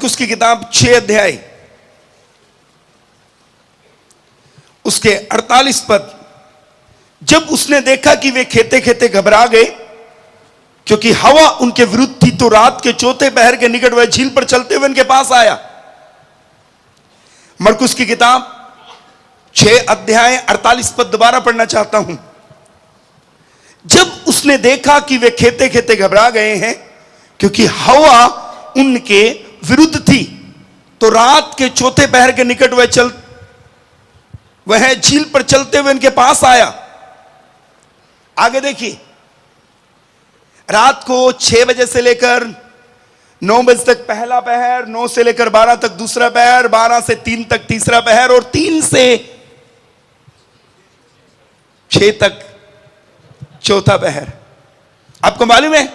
मरकुस की किताब 6 अध्याय उसके 48 पद। जब उसने देखा कि वे खेते खेते घबरा गए क्योंकि हवा उनके विरुद्ध थी, तो रात के चौथे पहर के निकट वह झील पर चलते हुए उनके पास आया। मरकुस की किताब 6 अध्याय 48 पद दोबारा पढ़ना चाहता हूं। जब उसने देखा कि वे खेते खेते घबरा गए हैं क्योंकि हवा उनके विरुद्ध थी, तो रात के चौथे पहर के निकट वह झील पर चलते हुए उनके पास आया। आगे देखिए, रात को 6 बजे से लेकर 9 बजे तक पहला पहर, 9 से लेकर 12 तक दूसरा पहर, 12 से 3 तक तीसरा पहर और 3 से 6 तक चौथा पहर। आपको मालूम है,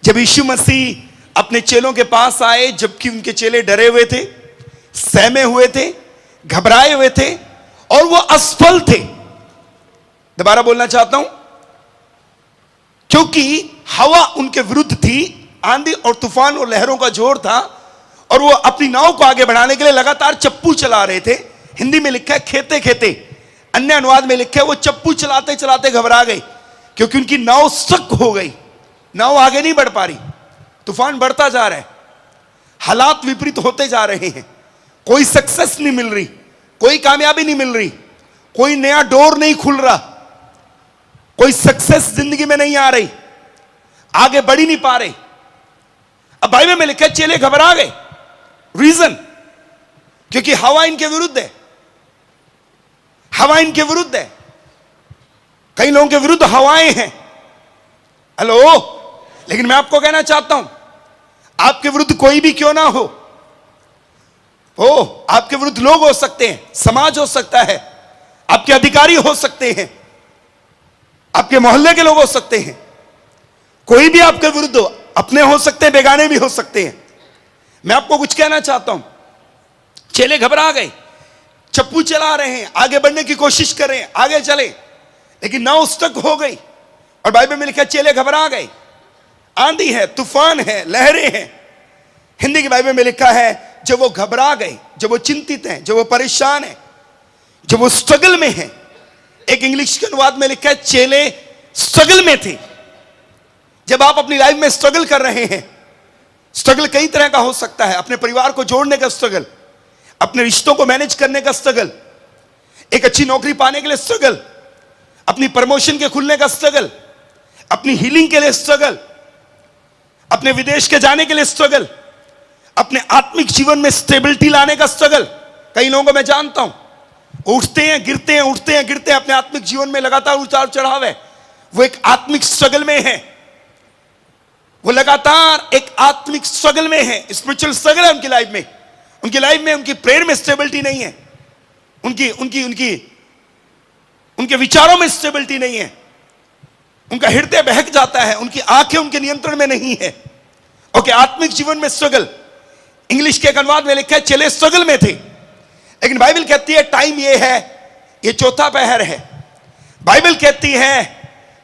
जब यीशु मसीह अपने चेलों के पास आए, जबकि उनके चेले डरे हुए थे, सहमे हुए थे, घबराए हुए थे और वो असफल थे। दोबारा बोलना चाहता हूं, क्योंकि हवा उनके विरुद्ध थी, आंधी और तूफान और लहरों का जोर था और वो अपनी नाव को आगे बढ़ाने के लिए लगातार चप्पू चला रहे थे। हिंदी में लिखा है खेते खेते, अन्य अनुवाद में लिखा है वो चप्पू चलाते चलाते घबरा गए क्योंकि उनकी नाव स्टक हो गई, नाव आगे नहीं बढ़ पा रही, तूफान बढ़ता जा रहा है, हालात विपरीत होते जा रहे हैं, कोई सक्सेस नहीं मिल रही, कोई कामयाबी नहीं मिल रही, कोई नया डोर नहीं खुल रहा, कोई सक्सेस जिंदगी में नहीं आ रही, आगे बढ़ ही नहीं पा रहे। अब बाइबल में लिखा है चेले घबरा गए। रीजन, क्योंकि हवा इनके विरुद्ध है, हवा इनके विरुद्ध है। कई लोगों के विरुद्ध हवाएं हैं। हेलो, लेकिन मैं आपको कहना चाहता हूं, आपके विरुद्ध कोई भी क्यों ना हो, आपके विरुद्ध लोग हो सकते हैं, समाज हो सकता है, आपके अधिकारी हो सकते हैं, आपके मोहल्ले के लोग हो सकते हैं, कोई भी आपके विरुद्ध हो, अपने हो सकते हैं, बेगाने भी हो सकते हैं। मैं आपको कुछ कहना चाहता हूं, चेले घबरा गए, चप्पू चला रहे हैं, आगे बढ़ने की कोशिश कर रहे हैं, आगे चले, लेकिन नाव स्टक हो गई और बाइबल में लिखा चेले घबरा गए। आंधी है, तूफान है, लहरें हैं। हिंदी की बाइबल में लिखा है जब वो घबरा गए, जब वो चिंतित हैं, जब वो परेशान हैं, जब वो स्ट्रगल में हैं। एक इंग्लिश के अनुवाद में लिखा है चेले स्ट्रगल में थे। जब आप अपनी लाइफ में स्ट्रगल कर रहे हैं, स्ट्रगल कई तरह का हो सकता है, अपने परिवार को जोड़ने का स्ट्रगल, अपने रिश्तों को मैनेज करने का स्ट्रगल, एक अच्छी नौकरी पाने के लिए स्ट्रगल, अपनी प्रमोशन के खुलने का स्ट्रगल, अपनी हीलिंग के लिए स्ट्रगल, अपने विदेश के जाने के लिए स्ट्रगल, अपने आत्मिक जीवन में स्टेबिलिटी लाने का स्ट्रगल। कई लोगों को मैं जानता हूं, उठते हैं गिरते हैं, उठते हैं गिरते हैं, अपने आत्मिक जीवन में लगातार उतार चढ़ाव है, वो एक आत्मिक स्ट्रगल में है, वो लगातार एक आत्मिक स्ट्रगल में है, स्पिरिचुअल स्ट्रगल है उनकी लाइफ में। उनकी लाइफ में, उनकी प्रेयर में स्टेबिलिटी नहीं है, उनकी उनकी उनकी उनके विचारों में स्टेबिलिटी नहीं है, उनका हृदय बहक जाता है, उनकी आंखें उनके नियंत्रण में नहीं है। ओके, आत्मिक जीवन में स्ट्रगल। इंग्लिश के एक अनुवाद में लिखा है चेले स्ट्रगल में थे, लेकिन बाइबल कहती है टाइम ये है, ये चौथा पहर है। बाइबल कहती है,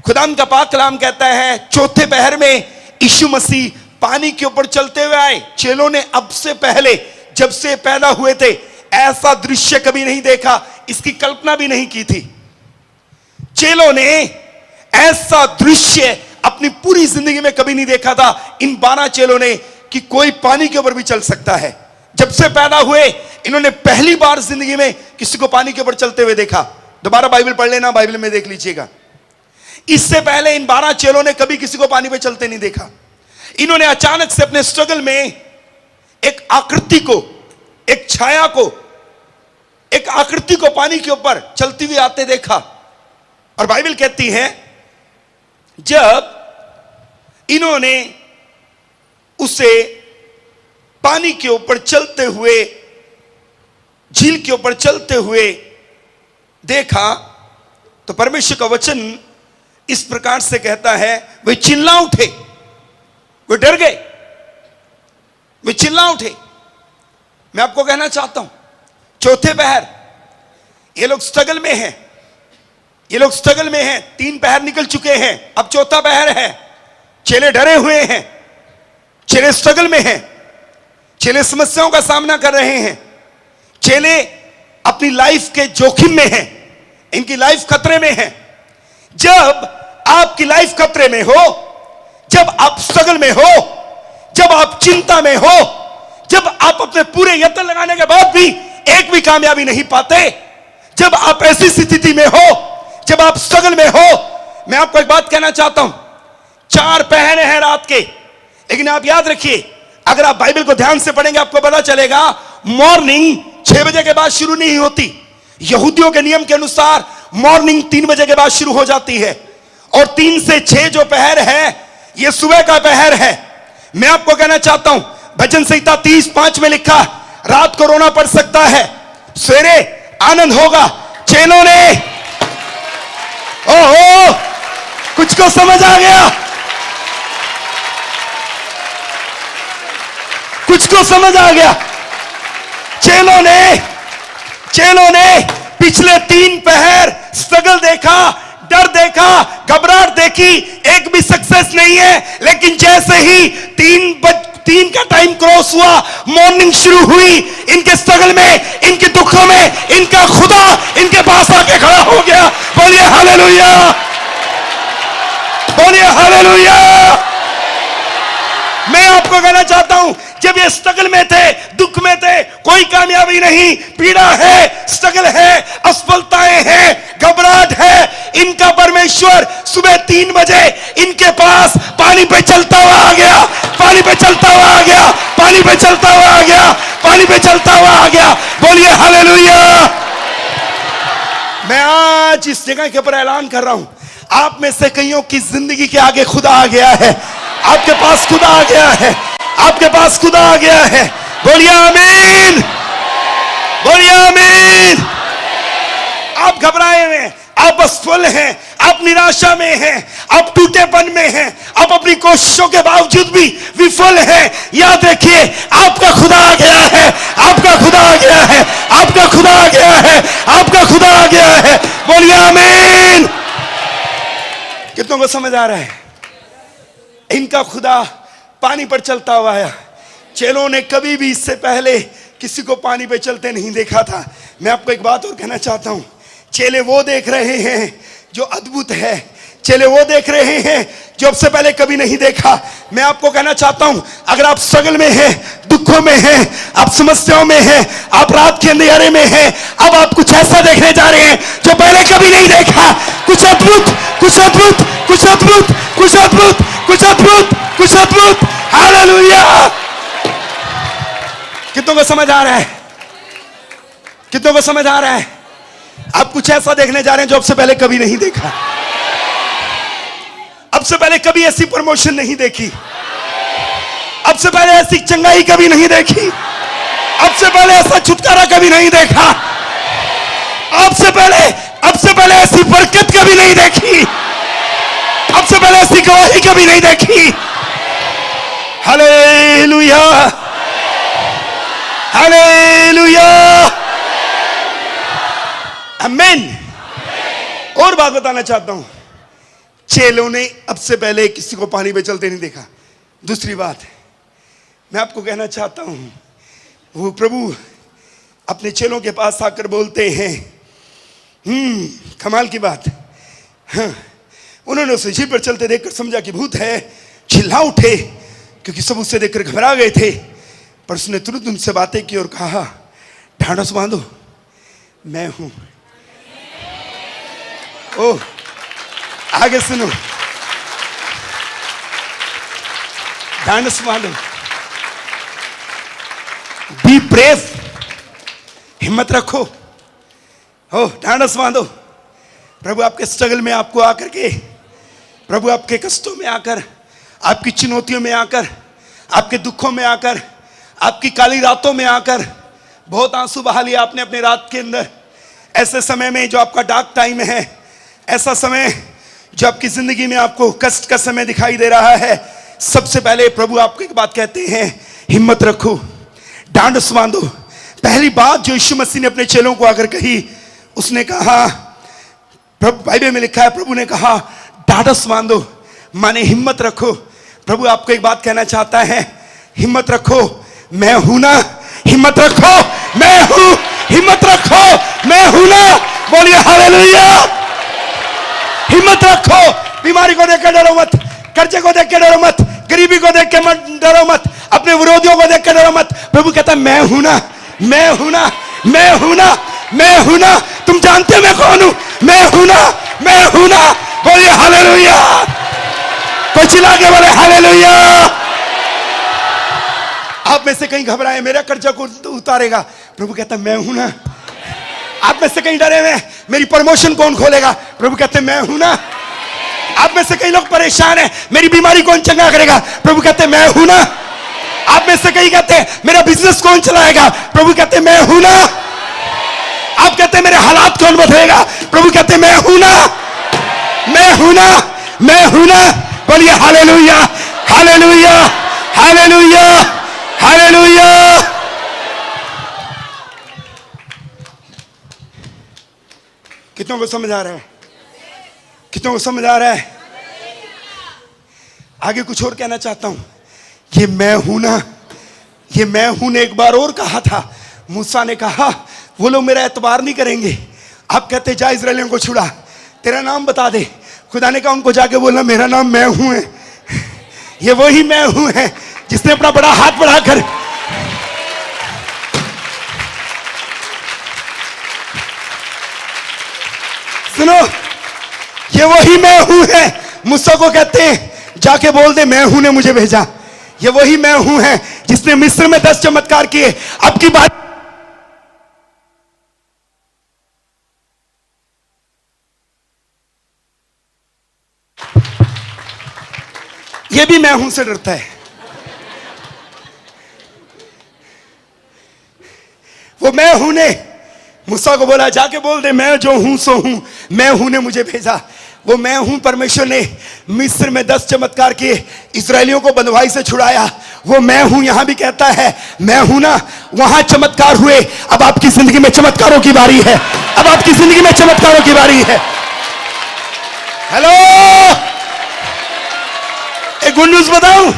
खुदाम का पाक कलाम कहता है, चौथे पहर में यीशु मसीह पानी के ऊपर चलते हुए आए। चेलों ने अब से पहले, जब से पैदा हुए थे, ऐसा दृश्य कभी नहीं देखा, इसकी कल्पना भी नहीं की थी। चेलों ने ऐसा दृश्य अपनी पूरी जिंदगी में कभी नहीं देखा था, इन 12 चेलों ने, कि कोई पानी के ऊपर भी चल सकता है। जब से पैदा हुए इन्होंने पहली बार जिंदगी में किसी को पानी के ऊपर चलते हुए देखा। दोबारा बाइबल पढ़ लेना, बाइबल में देख लीजिएगा। इससे पहले इन 12 चेलों ने कभी किसी को पानी पे चलते नहीं देखा। इन्होंने अचानक से अपने स्ट्रगल में एक आकृति को, एक छाया को, एक आकृति को पानी के ऊपर चलती हुई आते देखा। और बाइबल कहती है जब इन्होंने उसे पानी के ऊपर चलते हुए, झील के ऊपर चलते हुए देखा, तो परमेश्वर का वचन इस प्रकार से कहता है, वे चिल्ला उठे, वे डर गए, वे चिल्ला उठे। मैं आपको कहना चाहता हूं, चौथे पहर ये लोग स्ट्रगल में हैं, ये लोग स्ट्रगल में हैं। 3 पहर निकल चुके हैं, अब चौथा पहर है। चेले डरे हुए हैं, चेले स्ट्रगल में हैं, चेले समस्याओं का सामना कर रहे हैं, चेले अपनी लाइफ के जोखिम में हैं, इनकी लाइफ खतरे में है। जब आपकी लाइफ खतरे में हो, जब आप स्ट्रगल में हो, जब आप चिंता में हो, जब आप अपने पूरे यत्न लगाने के बाद भी एक भी कामयाबी नहीं पाते, जब आप ऐसी स्थिति में हो, जब आप स्ट्रगल में हो, मैं आपको एक बात कहना चाहता हूं। 4 पहर हैं रात के, लेकिन आप याद रखिए, अगर आप बाइबल को ध्यान से पढ़ेंगे आपको पता चलेगा मॉर्निंग 6 बजे के बाद शुरू नहीं होती। यहूदियों के नियम के अनुसार मॉर्निंग 3 बजे के बाद शुरू हो जाती है, और 3 से 6 जो पहर है यह सुबह का पहर है। मैं आपको कहना चाहता हूं, भजन संहिता 30:5 में लिखा, रात को रोना पड़ सकता है, सवेरे आनंद होगा। चेलों ने, ओहो, कुछ को समझ आ गया, कुछ को समझ आ गया। चेलों ने पिछले 3 पहर स्ट्रगल देखा, डर देखा, घबराहट देखी, एक भी सक्सेस नहीं है। लेकिन जैसे ही 3 का टाइम क्रॉस हुआ, मॉर्निंग शुरू हुई, इनके स्ट्रगल में, इनके दुखों में, इनका खुदा इनके पास आके खड़ा हो गया। बोलिए हालेलुया, बोलिए हालेलुया। मैं आपको कहना चाहता हूं, जब ये स्ट्रगल में थे, दुख में थे, कोई कामयाबी नहीं, पीड़ा है, स्ट्रगल है, असफलताएं हैं, घबराहट है, इनका परमेश्वर सुबह 3 बजे इनके पास पानी पे चलता हुआ आ गया, पानी पे चलता हुआ आ गया, पानी पे चलता हुआ आ गया, पानी पे चलता हुआ आ गया। बोलिए हालेलुया। मैं आज इस जगह के ऊपर ऐलान कर रहा हूं, आप में से कईयों की जिंदगी के आगे खुदा आ गया है, आपके पास खुदा आ गया है, आपके पास खुदा आ गया है। बोलिए आमीन, बोलिए आमीन। आप घबराए हुए हैं, आप असफल हैं, आप निराशा में हैं, आप टूटेपन में हैं, आप अपनी कोशिशों के बावजूद भी विफल हैं। याद रखिए, आपका खुदा आ गया है, आपका खुदा आ गया है, आपका खुदा आ गया है, आपका खुदा आ गया है। बोलिए आमीन। कितनों को समझ आ रहा है? इनका खुदा पानी पर चलता हुआ आया। चेलों ने कभी भी इससे पहले किसी को पानी पे चलते नहीं देखा था। मैं आपको एक बात और कहना चाहता हूं, चेले वो देख रहे हैं जो अद्भुत है, चेले वो देख रहे हैं जो अब से पहले कभी नहीं देखा। मैं आपको कहना चाहता हूं, अगर आप स्ट्रगल में हैं, दुखों में हैं, आप समस्याओं में हैं, आप रात के अंधेरे में हैं, अब आप कुछ ऐसा देखने जा रहे हैं जो पहले कभी नहीं देखा। कुछ अद्भुत, कुछ अद्भुत, कुछ अद्भुत, कुछ अद्भुत, कुछ अद्भुत, कुछ अद्भुत। हालेलुया। कितनों को समझ आ रहा है? कितनों को समझ आ रहा है? आप कुछ ऐसा देखने जा रहे हैं जो अब से पहले कभी नहीं देखा, अब से पहले कभी ऐसी प्रमोशन नहीं देखी, अब से पहले ऐसी चंगाई कभी नहीं देखी, अब से पहले ऐसा छुटकारा कभी नहीं देखा, अब से पहले ऐसी बरकत कभी नहीं देखी, अब से पहले ऐसी गवाही कभी नहीं देखी। हालेलुया, हालेलुया, आमीन। और बात बताना चाहता हूं, चेलों ने अब से पहले किसी को पानी पे चलते नहीं देखा। दूसरी बात, मैं आपको कहना चाहता हूं, वो प्रभु अपने चेलों के पास आकर बोलते हैं, कमाल की बात। हाँ, उन्होंने उसे झील पर चलते देखकर समझा कि भूत है, चिल्ला उठे, क्योंकि सब उससे देखकर घबरा गए थे। पर उसने तुरंत उनसे बातें की और कहा, ढांढस बांधो, मैं हूं। ओ, आगे सुनो, ढांढस बांधो, बी ब्रेव, हिम्मत रखो। ओ, ढांढस बांधो। प्रभु आपके स्ट्रगल में आपको आकर के, प्रभु आपके कष्टों में आकर, आपकी चुनौतियों में आकर, आपके दुखों में आकर, आपकी काली रातों में आकर, बहुत आंसू बहा लिया आपने अपने रात के अंदर। ऐसे समय में जो आपका डार्क टाइम है, ऐसा समय जो आपकी जिंदगी में आपको कष्ट का समय दिखाई दे रहा है, सबसे पहले प्रभु आपको एक बात कहते हैं, हिम्मत रखो, ढांढस बांधो। पहली बात जो यीशु मसीह ने अपने चेलों को आकर कही, उसने कहा, प्रभु बाइबल में लिखा है, प्रभु ने कहा ढांढस बांधो, माने हिम्मत रखो। प्रभु आपको एक बात कहना चाहता है, हिम्मत रखो। मैं हूं ना, हिम्मत रखो, मैं हूं, हिम्मत रखो, मैं हूं ना। बोलिए हालेलुया। हिम्मत रखो, बीमारी को देख के डरो मत, कर्जे को देख के डरो मत, गरीबी को देख के मत डरो मत, अपने विरोधियों को देख के डरो मत। प्रभु कहता है मैं हूं ना, मैं हूं ना, मैं हूं ना, मैं हूं ना। तुम जानते हो मैं कौन हूं, मैं हूं ना, मैं हूं ना। बोलिए हालेलुया। कोई चिल्ला के बोले हालेलुया। आप में से कहीं घबराए मेरा कर्जा को उतारेगा, प्रभु कहता है मैं हूं ना। आप में से कहीं डरे हुए मेरी प्रमोशन कौन खोलेगा, प्रभु कहते हैं मैं हूं ना। आप में से कई लोग परेशान हैं मेरी बीमारी कौन चंगा करेगा, प्रभु कहते हैं मैं हूं ना। आप में से कई कहते हैं मेरा बिजनेस कौन चलाएगा, प्रभु कहते हैं मैं हूं ना। आप कहते हैं मेरे हालात कौन बदलेगा, प्रभु कहते हैं मैं हूं ना, मैं हूं ना, मैं हूं ना। बोलिए हालेलुया, हालेलुया, हालेलुया, हालेलुया। कितनों को समझ आ रहा है, कितनों को समझ आ रहा है। आगे कुछ और कहना चाहता हूं। ये मैं हूं ना, ये मैं हूं ने एक बार और कहा था। मूसा ने कहा वो लोग मेरा एतबार नहीं करेंगे। आप कहते जा इस्राएलियों को छुड़ा, तेरा नाम बता दे। खुदा ने कहा उनको जाके बोलना मेरा नाम मैं हूं है। ये वही मैं हूं है जिसने अपना बड़ा हाथ बढ़ाकर सुनो, ये वही मैं हूं है। मूसा को कहते हैं जाके बोल दे मैं हूं ने मुझे भेजा। ये वही मैं हूं है जिसने मिस्र में 10 चमत्कार किए। अब की बात ये भी मैं हूं से डरता है। वो मैं हूं ने मूसा को बोला जाके बोल दे मैं जो हूं सो हूं, मैं हूं ने मुझे भेजा। वो मैं हूं परमेश्वर ने मिस्र में 10 चमत्कार किए, इस्राएलियों को बंधुआई से छुड़ाया। वो मैं हूं यहां भी कहता है मैं हूं ना। वहां चमत्कार हुए, अब आपकी जिंदगी में चमत्कारों की बारी है। अब आपकी जिंदगी में चमत्कारों की बारी है। हेलो, एक गुड न्यूज बताऊं,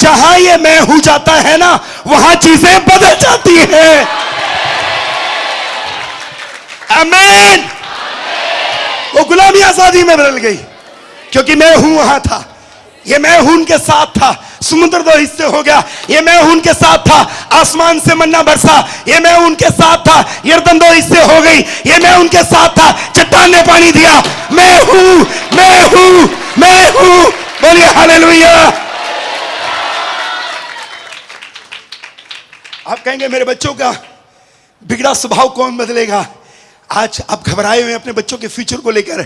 जहां ये मैं हूं जाता है ना वहां चीजें बदल जाती हैं। आमीन। वो गुलामी आजादी में बदल गई क्योंकि मैं हूं वहां था। ये मैं हूं उनके साथ था। समुद्र 2 हिस्से हो गया, ये मैं हूं उनके साथ था। आसमान से मन्ना बरसा, ये मैं उनके साथ था। यरदन 2 हिस्से हो गई, ये मैं उनके साथ था। चट्टान ने पानी दिया, मैं हूं, मैं हूं, मैं हूं। बोलिए हालेलुया। आप कहेंगे मेरे बच्चों का बिगड़ा स्वभाव कौन बदलेगा। आज आप घबराए हुए अपने बच्चों के फ्यूचर को लेकर।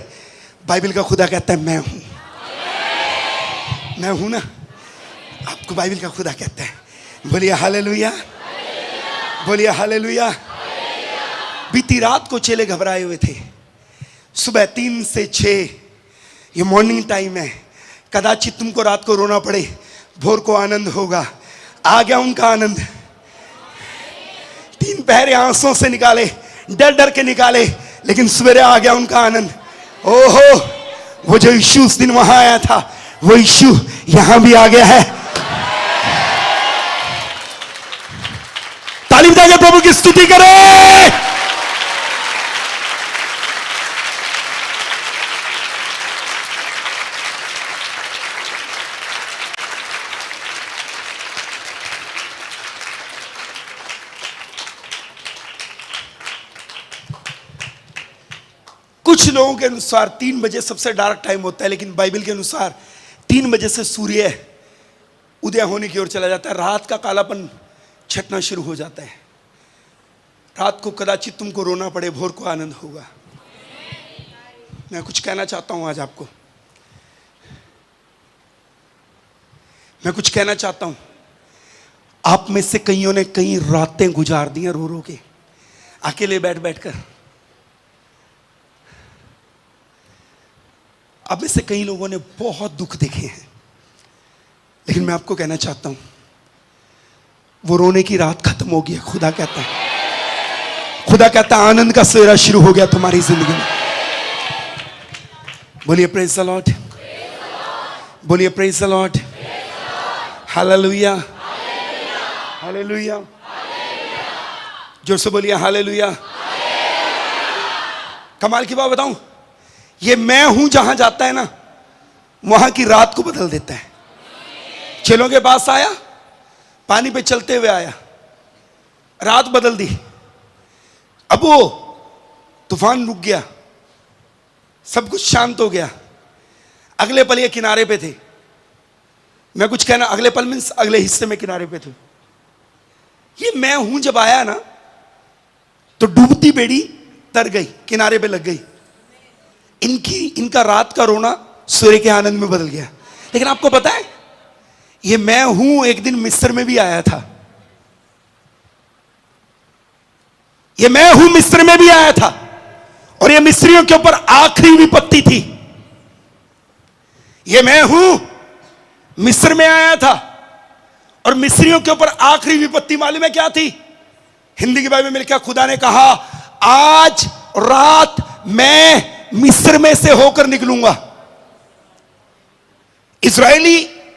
बाइबल का खुदा कहता है मैं हूं, मैं हूं ना। आपको बाइबल का खुदा कहता है। बोलिए हालेलुया, बोलिए हालेलुया। बीती रात को चेले घबराए हुए थे। सुबह 3 से 6 ये मॉर्निंग टाइम है। कदाचित तुमको रात को रोना पड़े, भोर को आनंद होगा। आ गया उनका आनंद। 3 पहरे आंसुओं से निकाले, डर डर के निकाले, लेकिन सवेरे आ गया उनका आनंद। ओहो, वो जो यीशु उस दिन वहां आया था वो यीशु यहां भी आ गया है। ताली बजा के प्रभु की स्तुति करें। कुछ लोगों के अनुसार 3 बजे सबसे डार्क टाइम होता है, लेकिन बाइबल के अनुसार 3 बजे से सूर्य उदय होने की ओर चला जाता है। रात का कालापन छटना शुरू हो जाता है। रात को कदाचित तुमको रोना पड़े, भोर को आनंद होगा। मैं कुछ कहना चाहता हूं आज आपको, मैं कुछ कहना चाहता हूं। आप में से कईयों ने कई रातें गुजार दी हैं रो रो के, अकेले बैठ बैठ कर। अब में से कई लोगों ने बहुत दुख देखे हैं, लेकिन मैं आपको कहना चाहता हूं वो रोने की रात खत्म हो गई है। खुदा कहता है, खुदा कहता है आनंद का सवेरा शुरू हो गया तुम्हारी जिंदगी में। बोलिए प्रेज द लॉर्ड, बोलिए praise the Lord, hallelujah. Hallelujah, जोर से बोलिए हालेलुया। कमाल की बात बताऊं, ये मैं हूं जहां जाता है ना, वहां की रात को बदल देता है। चेलों के पास आया, पानी पे चलते हुए आया, रात बदल दी। अब वो तूफान रुक गया, सब कुछ शांत हो गया। अगले पल ये किनारे पे थे। मैं कुछ कहना, अगले पल मीन्स अगले हिस्से में किनारे पे थे। ये मैं हूं जब आया ना, तो डूबती बेड़ी तर गई, किनारे पे लग गई। इनका रात का रोना सूर्य के आनंद में बदल गया। लेकिन आपको पता है, ये मैं हूं एक दिन मिस्र में भी आया था। ये मैं हूं मिस्र में भी आया था, और ये मिस्रियों के ऊपर आखिरी विपत्ति थी। ये मैं हूं मिस्र में आया था, और मिस्रियों के ऊपर आखिरी विपत्ति मालूम है क्या थी? हिंदी की बाइबल में लिखा, खुदा ने कहा आज रात मैं मिस्र में से होकर निकलूंगा। इस्राएली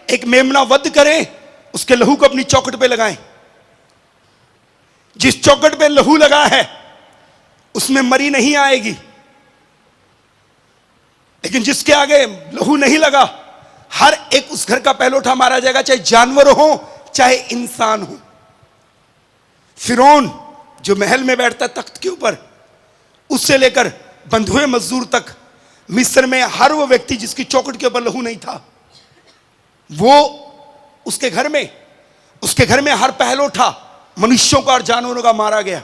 एक मेमना वध करें, उसके लहू को अपनी चौखट पे लगाएं। जिस चौखट पे लहू लगा है उसमें मरी नहीं आएगी, लेकिन जिसके आगे लहू नहीं लगा, हर एक उस घर का पहलौठा मारा जाएगा, चाहे जानवर हो चाहे इंसान हो। फिरौन जो महल में बैठता है तख्त के ऊपर, उससे लेकर बंधुए मजदूर तक, मिस्र में हर वो व्यक्ति जिसकी चौखट के ऊपर लहू नहीं था, वो उसके घर में हर पहलौठा मनुष्यों का और जानवरों का मारा गया।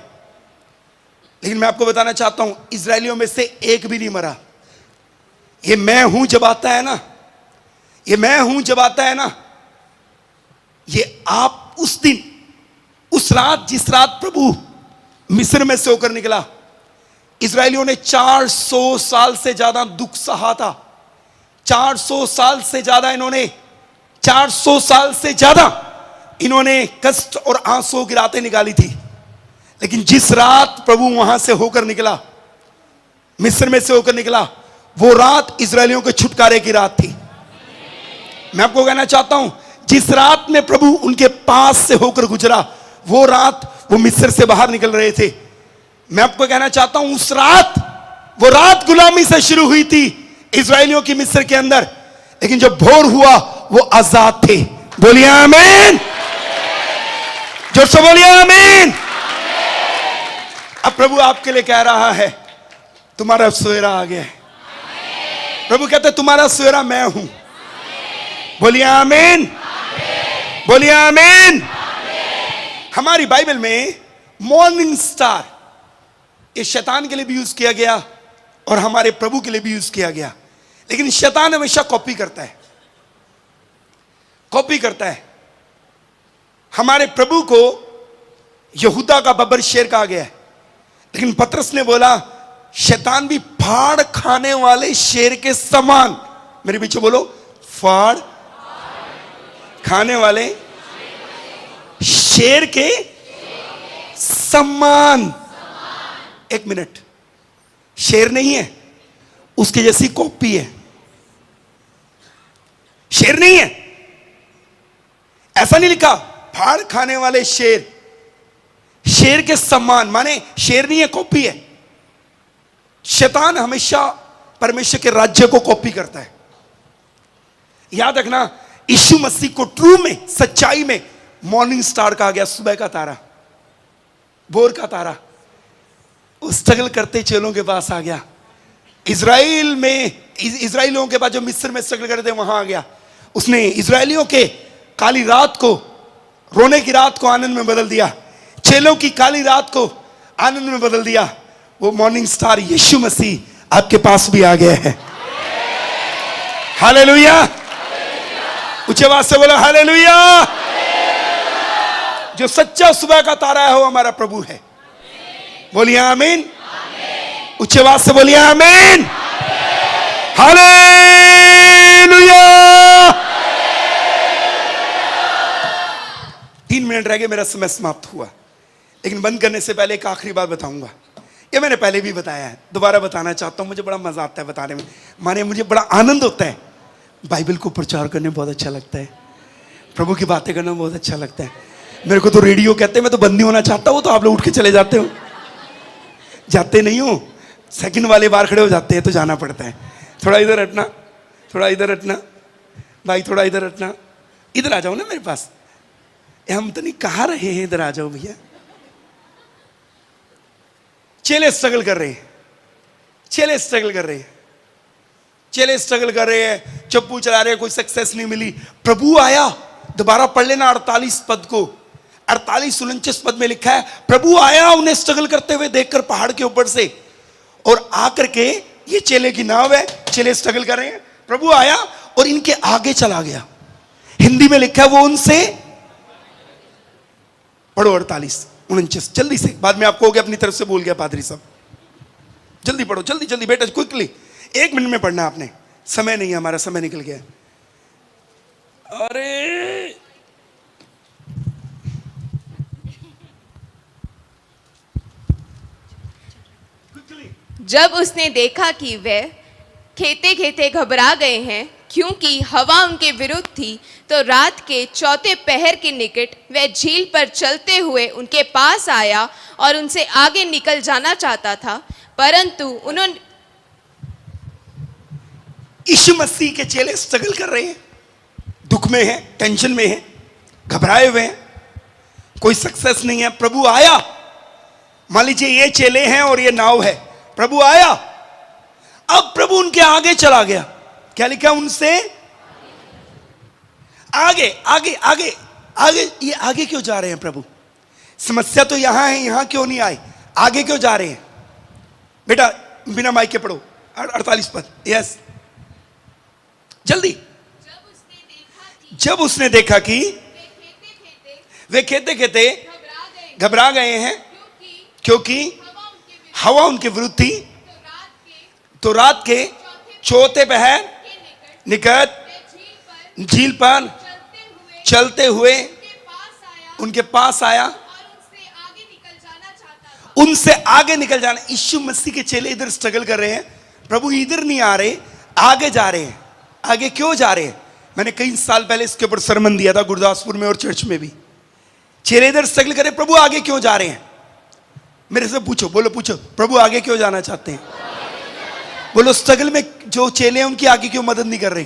लेकिन मैं आपको बताना चाहता हूं, इजरायलियों में से एक भी नहीं मरा। ये मैं हूं जब आता है ना, ये मैं हूं जब आता है ना, ये आप उस दिन, उस रात, जिस रात प्रभु मिस्र में से होकर निकला, इजरायलियों ने 400 साल से ज्यादा दुख सहा था। 400 साल से ज्यादा इन्होंने कष्ट और आंसू की रातें निकाली थी। लेकिन जिस रात प्रभु वहां से होकर निकला, मिस्र में से होकर निकला, वो रात इजरायलियों के छुटकारे की रात थी। मैं आपको कहना चाहता हूं, जिस रात में प्रभु उनके पास से होकर गुजरा, वो रात वो मिस्र से बाहर निकल रहे थे। मैं आपको कहना चाहता हूं, वो रात गुलामी से शुरू हुई थी इजरायलियों की मिस्र के अंदर, लेकिन जब भोर हुआ वो आजाद थे। बोलिए आमीन, जोर से बोलिए आमीन। अब प्रभु आपके लिए कह रहा है, तुम्हारा सवेरा आ गया है। प्रभु कहते तुम्हारा सवेरा मैं हूं। बोलिए आमीन, बोलिए आमीन। हमारी बाइबल में मॉर्निंग स्टार ये शैतान के लिए भी यूज किया गया और हमारे प्रभु के लिए भी यूज किया गया। लेकिन शैतान हमेशा कॉपी करता है। हमारे प्रभु को यहूदा का बब्बर शेर कहा गया है, लेकिन पतरस ने बोला शैतान भी फाड़ खाने वाले शेर के समान, मेरे पीछे बोलो, फाड़ खाने वाले शेर के समान। एक मिनट, शेर नहीं है, उसकी जैसी कॉपी है। शेर नहीं है, ऐसा नहीं लिखा, फाड़ खाने वाले शेर, शेर के समान, माने शेर नहीं है, कॉपी है। शैतान हमेशा परमेश्वर के राज्य को कॉपी करता है। याद रखना, यीशु मसीह को ट्रू में, सच्चाई में मॉर्निंग स्टार कहा गया, सुबह का तारा, भोर का तारा। उस स्ट्रगल करते चेलों के पास आ गया। इजराइलियों के पास जो मिस्र में स्ट्रगल करते वहां आ गया। उसने इजराइलियों के काली रात को, रोने की रात को आनंद में बदल दिया। चेलों की काली रात को आनंद में बदल दिया। वो मॉर्निंग स्टार यीशु मसीह आपके पास भी आ गया है। हालेलुया, ऊंचे आवाज से बोलो हालेलुया। जो सच्चा सुबह का तारा है वो हमारा प्रभु है। बोलिए आमीन, ऊंचे आवाज से बोलिए आमीन। हालेलुया। 3 मिनट रह गए, मेरा समय समाप्त हुआ। लेकिन बंद करने से पहले एक आखिरी बात बताऊंगा। ये मैंने पहले भी बताया है, दोबारा बताना चाहता हूं। मुझे बड़ा मजा आता है बताने में, माने मुझे बड़ा आनंद होता है। बाइबल को प्रचार करने में बहुत अच्छा लगता है, प्रभु की बातें करना बहुत अच्छा लगता है। मेरे को तो रेडियो कहते हैं, मैं तो बंदी होना चाहता हूँ, तो आप लोग उठ के चले जाते हो। जाते नहीं हो, सेकंड वाले बार खड़े हो जाते हैं तो जाना पड़ता है। थोड़ा इधर हटना, थोड़ा इधर हटना भाई, थोड़ा इधर हटना, इधर आ जाओ ना मेरे पास। हम तो नहीं कहाँ रहे हैं, इधर आ जाओ भैया। चेले स्ट्रगल कर रहे हैं, चेले स्ट्रगल कर रहे हैं, चेले स्ट्रगल कर रहे हैं, चप्पू चला रहे हैं, कोई सक्सेस नहीं मिली। प्रभु आया, दोबारा पढ़ लेना 48 पद को, 48-49 पद में लिखा है, प्रभु आया उन्हें स्ट्रगल करते हुए देखकर पहाड़ के ऊपर से, और आकर के, ये चेले की नाव है, चेले स्ट्रगल कर रहे हैं, प्रभु आया और इनके आगे चला गया। हिंदी में लिखा है वो उनसे, पढ़ो 48-49 जल्दी से, बाद में आपको हो गया अपनी तरफ से बोल गया पादरी साहब। जल्दी पढ़ो, जल्दी जल्दी बेटा, क्विकली, 1 मिनट में पढ़ना आपने, समय नहीं है हमारा, समय निकल गया। अरे जब उसने देखा कि वे खेते खेते घबरा गए हैं, क्योंकि हवा उनके विरुद्ध थी, तो रात के 4 पहर के निकट वह झील पर चलते हुए उनके पास आया और उनसे आगे निकल जाना चाहता था, परंतु उन्होंने, यीशु मसीह के चेले स्ट्रगल कर रहे हैं, दुख में हैं, टेंशन में हैं, घबराए हुए हैं, कोई सक्सेस नहीं है। प्रभु आया, मान लीजिए ये चेले हैं और ये नाव है, प्रभु आया, अब प्रभु उनके आगे चला गया। क्या लिखा उनसे आगे, आगे आगे आगे। ये आगे क्यों जा रहे हैं प्रभु? समस्या तो यहां है, यहां क्यों नहीं आए, आगे क्यों जा रहे हैं? बेटा बिना माइक के पढ़ो 48 पद, यस जल्दी। जब उसने देखा कि वे खेते खेते घबरा गए हैं, क्योंकि हवा उनके विरुद्ध थी, तो रात के 4 पहर निकट झील पर चलते हुए उनके पास आया, उनसे आगे निकल जाना। यीशु मसीह के चेले इधर स्ट्रगल कर रहे हैं, प्रभु इधर नहीं आ रहे, आगे जा रहे हैं। आगे क्यों जा रहे हैं? मैंने कई साल पहले इसके ऊपर सरमन दिया था गुरदासपुर में और चर्च में भी। चेले इधर स्ट्रगल कर रहे, प्रभु आगे क्यों जा रहे हैं? मेरे से पूछो, बोलो पूछो, प्रभु आगे क्यों जाना चाहते हैं? बोलो स्ट्रगल में जो चेले हैं उनकी आगे क्यों मदद नहीं कर रहे?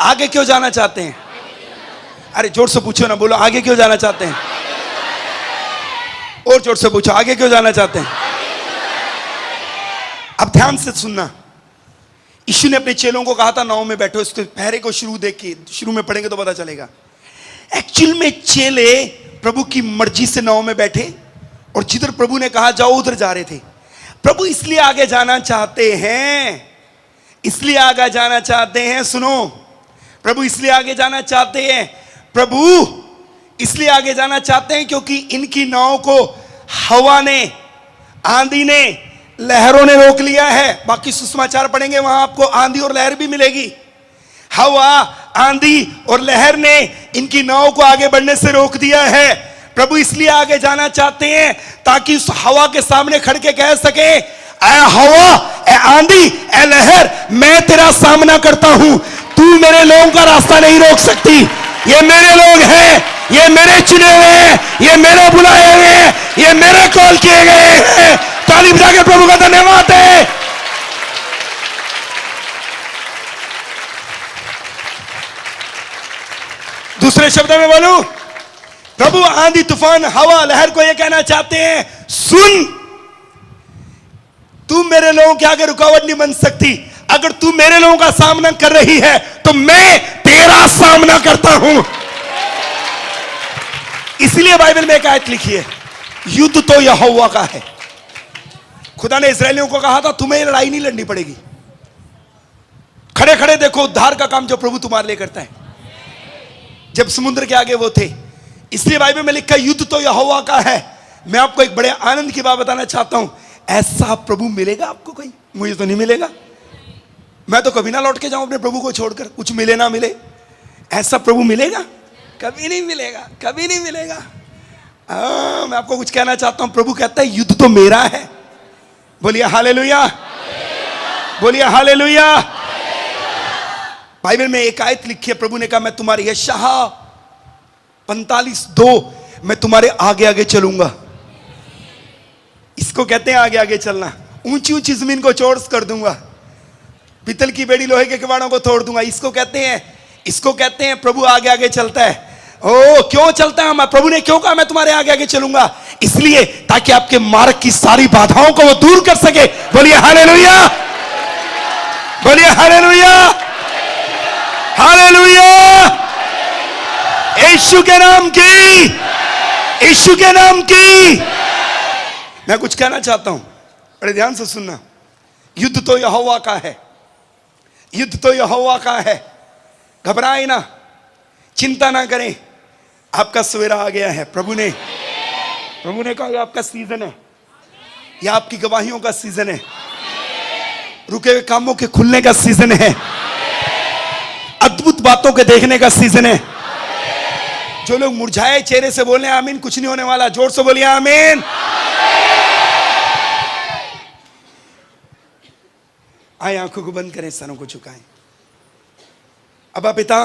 आगे क्यों जाना चाहते हैं? अरे जोर से पूछो ना, बोलो आगे क्यों जाना चाहते हैं? और जोर से पूछो, आगे क्यों जाना चाहते हैं? अब ध्यान से सुनना, यीशु ने अपने चेलों को कहा था नाव में बैठो, इसके पहरे को शुरू में पढ़ेंगे तो पता चलेगा। एक्चुअल में चेले प्रभु की मर्जी से नाव में बैठे और जिधर प्रभु ने कहा जाओ उधर जा रहे थे। प्रभु इसलिए आगे जाना चाहते हैं, इसलिए आगे जाना चाहते हैं, सुनो, प्रभु इसलिए आगे जाना चाहते हैं, प्रभु इसलिए आगे जाना चाहते हैं क्योंकि इनकी नाव को हवा ने, आंधी ने, लहरों ने रोक लिया है। बाकी सुसमाचार पढ़ेंगे, वहां आपको आंधी और लहर भी मिलेगी। हवा, आंधी और लहर ने इनकी नाव को आगे बढ़ने से रोक दिया है। प्रभु इसलिए आगे जाना चाहते हैं ताकि उस हवा के सामने खड़ के कह सके, ऐ हवा, ऐ आंधी, ऐ लहर, मैं तेरा सामना करता हूं, तू मेरे लोगों का रास्ता नहीं रोक सकती। ये मेरे लोग हैं, ये मेरे चुने हुए हैं, ये मेरे बुलाए हुए हैं, ये मेरे कॉल किए गए हैं। ताली बजा के प्रभु का धन्यवाद है। दूसरे शब्दों में बोलूं, प्रभु आंधी, तूफान, हवा, लहर को यह कहना चाहते हैं, सुन, तू मेरे लोगों के आगे रुकावट नहीं बन सकती। अगर तू मेरे लोगों का सामना कर रही है तो मैं तेरा सामना करता हूं। इसलिए बाइबल में एक आयत लिखी है, युद्ध तो यहोवा का है। खुदा ने इस्राएलियों को कहा था तुम्हें लड़ाई नहीं लड़नी पड़ेगी, खड़े खड़े देखो उद्धार का काम जो प्रभु तुम्हारे लिए करता है। जब समुद्र के आगे वो थे, इसलिए बाइबल में लिखा युद्ध तो यहोवा का है। मैं आपको एक बड़े आनंद की बात बताना चाहता हूं, ऐसा प्रभु मिलेगा आपको कोई? मुझे तो नहीं मिलेगा। मैं तो कभी ना लौट के जाऊं अपने प्रभु को छोड़कर, कुछ मिले ना मिले। ऐसा प्रभु मिलेगा? कभी नहीं मिलेगा, कभी नहीं मिलेगा। मैं आपको कुछ कहना चाहता हूं, प्रभु कहता है युद्ध तो मेरा है। बोलिए हालेलुया, बोलिए हालेलुया। बाइबल में एक आयत लिखी है, प्रभु ने कहा मैं तुम्हारी यशाया 45:2 मैं तुम्हारे आगे आगे चलूंगा। इसको कहते हैं आगे आगे चलना। ऊंची ऊंची जमीन को चौरस कर दूंगा, पीतल की बेड़ी लोहे के किवाड़ों को तोड़ दूंगा। इसको कहते हैं प्रभु आगे आगे चलता है। ओ क्यों चलता है? प्रभु ने क्यों कहा मैं तुम्हारे आगे आगे चलूंगा? इसलिए ताकि आपके मार्ग की सारी बाधाओं को वो दूर कर सके। बोलिए हालेलुया, बोलिए हालेलुया, हालेलुया। यीशु के नाम की, यीशु के नाम की। मैं कुछ कहना चाहता हूं, बड़े ध्यान से सुनना। युद्ध तो यहोवा का है, युद्ध तो यहोवा का है। घबराए ना, चिंता ना करें, आपका सवेरा आ गया है। प्रभु ने कहा यह आपका सीजन है, यह आपकी गवाहियों का सीजन है, रुके हुए कामों के खुलने का सीजन है, अद्भुत बातों के देखने का सीजन है। जो लोग मुरझाए चेहरे से बोले आमीन, कुछ नहीं होने वाला। जोर से बोलिए आमीन। आए आंखों को बंद करें, सरों को झुकाएं। अबा पिता,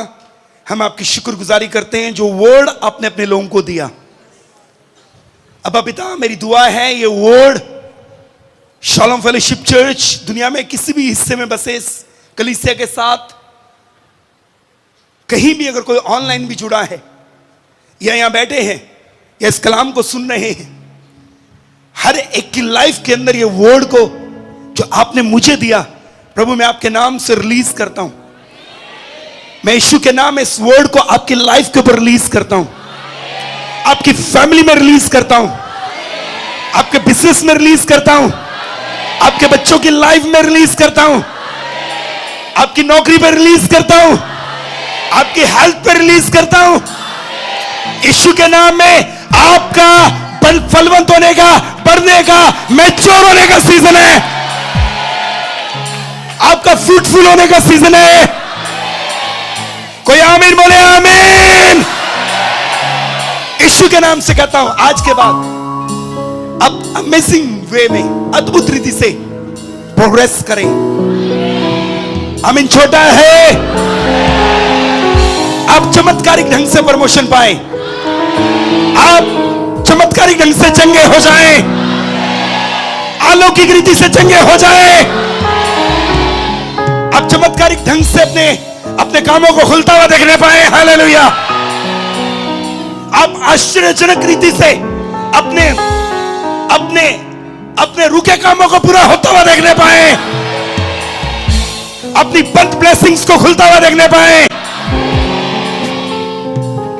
हम आपकी शुक्रगुजारी करते हैं जो वर्ड आपने अपने लोगों को दिया। अबा पिता, मेरी दुआ है ये वर्ड शालोम फेलोशिप चर्च दुनिया में किसी भी हिस्से में बसे इस कलीसिया के साथ, कहीं भी अगर कोई ऑनलाइन भी जुड़ा है या यहां बैठे हैं या इस कलाम को सुन रहे हैं, हर एक की लाइफ के अंदर ये वर्ड को जो आपने मुझे दिया प्रभु, मैं आपके नाम से रिलीज करता हूं। मैं यीशु के नाम इस वर्ड को आपकी लाइफ के ऊपर रिलीज करता हूं, आपकी फैमिली में रिलीज करता हूं, आपके बिजनेस में रिलीज करता हूं, आपके बच्चों की लाइफ में रिलीज करता हूं, आपकी नौकरी पर रिलीज करता हूं, आपकी हेल्थ पर रिलीज करता हूं। यीशु के नाम में आपका फलवंत होने का, बढ़ने का, मैच्योर होने का सीजन है, आपका फ्रूटफुल होने का सीजन है। कोई आमीन बोले आमीन। यीशु के नाम से कहता हूं, आज के बाद अब अमेजिंग वे में, अद्भुत रीति से प्रोग्रेस करें। आमीन। छोटा है, आप चमत्कारिक ढंग से प्रमोशन पाएं, आप चमत्कारिक ढंग से चंगे हो जाएं, अलौकिक रीति से चंगे हो जाएं, आप चमत्कारिक ढंग से अपने कामों को खुलता हुआ देखने पाए। हालेलुया। आप आश्चर्यजनक रीति से अपने अपने अपने रुके कामों को पूरा होता हुआ देखने पाए, अपनी बंद ब्लेसिंग्स को खुलता हुआ देखने पाए,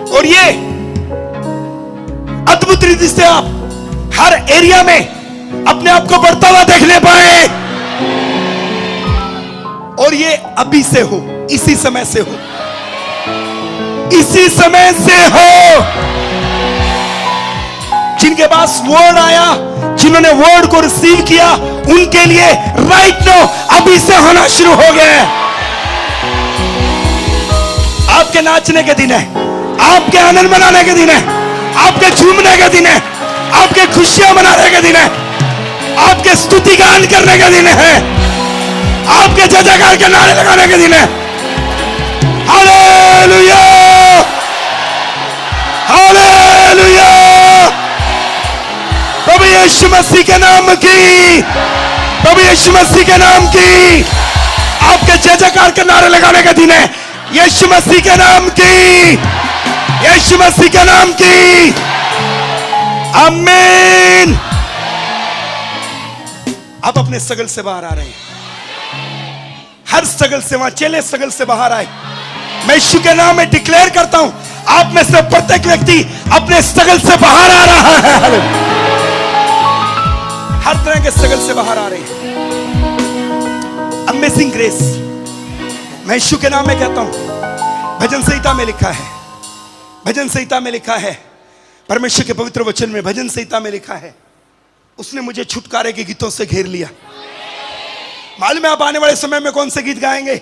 और ये अद्भुत रीति से आप हर एरिया में अपने आप को बढ़ता हुआ देखने पाए। और ये अभी से हो, इसी समय से हो, इसी समय से हो। जिनके पास वर्ड आया, जिन्होंने वर्ड को रिसीव किया, उनके लिए राइट नाउ अभी से होना शुरू हो गया है। आपके नाचने के दिन है, आपके आनंद मनाने के दिन है, आपके झूमने के दिन है, आपके खुशियां मनाने के दिन है, आपके स्तुति गान करने के दिन है, आपके जय जयकार के नारे लगाने के दिन है। Hallelujah, hallelujah. प्रभु यीशु मसीह के नाम की, प्रभु यीशु मसीह के नाम की आपके जय जयकार के नारे लगाने का दिन है। यीशु मसीह के नाम की, यीशु मसीह के नाम की। आमीन। आप अपने स्ट्रगल से बाहर आ रहे हैं, हर स्ट्रगल से, वहां चेले स्ट्रगल से बाहर आए। मैं यीशु के नाम में डिक्लेयर करता हूं, आप में से प्रत्येक व्यक्ति अपने स्ट्रगल से बाहर आ रहा है। हर तरह के स्ट्रगल से बाहर आ रहे हैं। अमेजिंग ग्रेस, मैं यीशु के नाम में कहता हूं। भजन संहिता में लिखा है, भजन संहिता में लिखा है, परमेश्वर के पवित्र वचन में भजन संहिता में लिखा है, उसने मुझे छुटकारे के गीतों से घेर लिया। मालूम है आप आने वाले समय में कौन से गीत गाएंगे?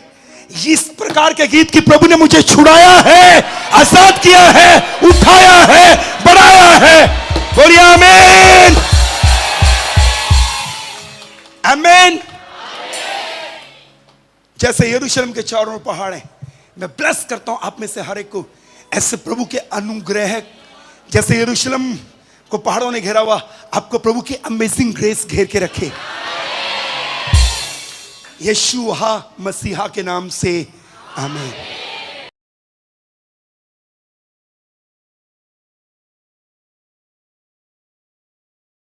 इस प्रकार के गीत की प्रभु ने मुझे छुड़ाया है, आजाद किया है, उठाया है, बढ़ाया है। बोलिए आमीन, आमीन। जैसे यरूशलेम के चारों ओर पहाड़ हैं, मैं ब्लेस करता हूं आप में से हर एक को ऐसे प्रभु के अनुग्रह, जैसे यरूशलेम को पहाड़ों ने घेरा हुआ, आपको प्रभु की अमेजिंग ग्रेस घेर के रखे। यीशु मसीहा के नाम से आमीन।